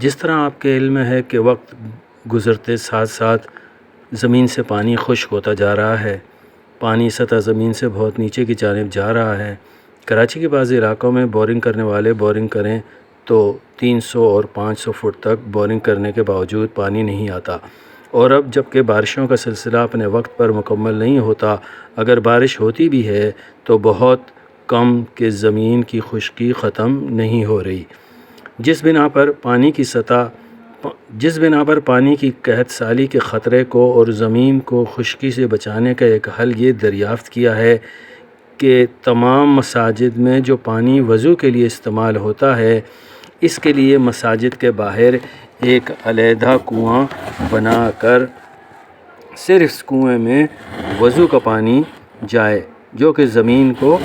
جس طرح آپ کے علم میں ہے کہ وقت گزرتے ساتھ ساتھ زمین سے پانی خشک ہوتا جا رہا ہے، پانی سطح زمین سے بہت نیچے کی جانب جا رہا ہے۔ کراچی کے بعض علاقوں میں بورنگ کرنے والے بورنگ کریں تو 300 اور 500 فٹ تک بورنگ کرنے کے باوجود پانی نہیں آتا، اور اب جب کہ بارشوں کا سلسلہ اپنے وقت پر مکمل نہیں ہوتا، اگر بارش ہوتی بھی ہے تو بہت کم کہ زمین کی خشکی ختم نہیں ہو رہی، جس بنا پر پانی کی قحط سالی کے خطرے کو اور زمین کو خشکی سے بچانے کا ایک حل یہ دریافت کیا ہے کہ تمام مساجد میں جو پانی وضو کے لیے استعمال ہوتا ہے، اس کے لیے مساجد کے باہر ایک علیحدہ کنواں بنا کر صرف اس کنویں میں وضو کا پانی جائے جو کہ زمین کو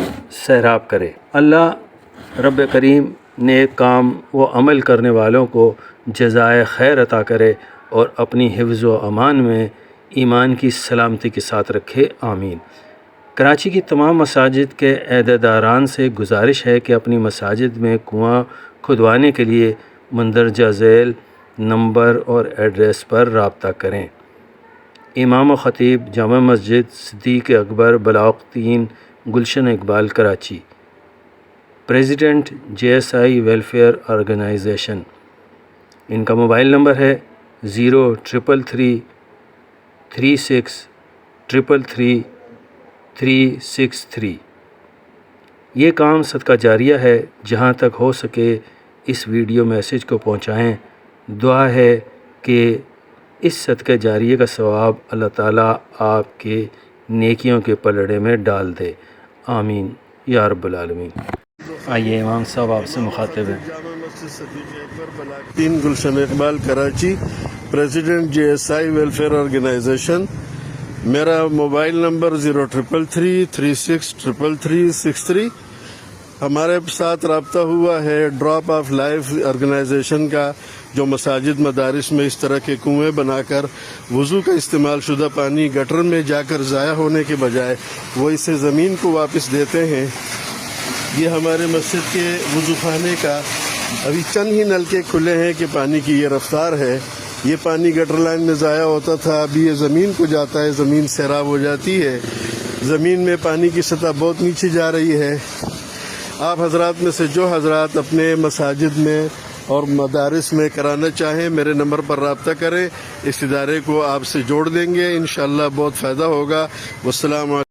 سیراب کرے۔ اللہ رب کریم نیک کام و عمل کرنے والوں کو جزائے خیر عطا کرے اور اپنی حفظ و امان میں ایمان کی سلامتی کے ساتھ رکھے، آمین۔ کراچی کی تمام مساجد کے عہدیداران سے گزارش ہے کہ اپنی مساجد میں کنواں کھدوانے کے لیے مندرجہ ذیل نمبر اور ایڈریس پر رابطہ کریں۔ امام و خطیب Jamia Masjid Siddique Akbar block 3 Gulshan Iqbal Karachi, president JSI welfare organization. ان کا موبائل نمبر ہے 03333 3633 363۔ یہ کام صدقہ جاریہ ہے، جہاں تک ہو سکے اس ویڈیو میسیج کو پہنچائیں۔ دعا ہے کہ اس صدقہ جاریہ کا ثواب اللہ تعالیٰ آپ کے نیکیوں کے پلڑے میں ڈال دے، آمین یا رب العالمین۔ آئیے امام صاحب آپ سے مخاطب ہیں۔ Jamia Masjid Siddique Akbar block 3 Gulshan Iqbal Karachi, president JSI welfare organization. میرا موبائل نمبر 03333 3633 63۔ ہمارے ساتھ رابطہ ہوا ہے ڈراپ آف لائف آرگنائزیشن کا، جو مساجد مدارس میں اس طرح کے کنویں بنا کر وضو کا استعمال شدہ پانی گٹر میں جا کر ضائع ہونے کے بجائے وہ اسے زمین کو واپس دیتے ہیں۔ یہ ہمارے مسجد کے وضو خانے کا ابھی چند ہی نلکے کھلے ہیں کہ پانی کی یہ رفتار ہے۔ یہ پانی گٹر لائن میں ضائع ہوتا تھا، ابھی یہ زمین کو جاتا ہے، زمین سیراب ہو جاتی ہے، زمین میں پانی کی سطح بہت نیچے جا رہی ہے۔ آپ حضرات میں سے جو حضرات اپنے مساجد میں اور مدارس میں کرانا چاہیں، میرے نمبر پر رابطہ کریں، اس ادارے کو آپ سے جوڑ دیں گے، انشاءاللہ بہت فائدہ ہوگا۔ والسلام علیکم۔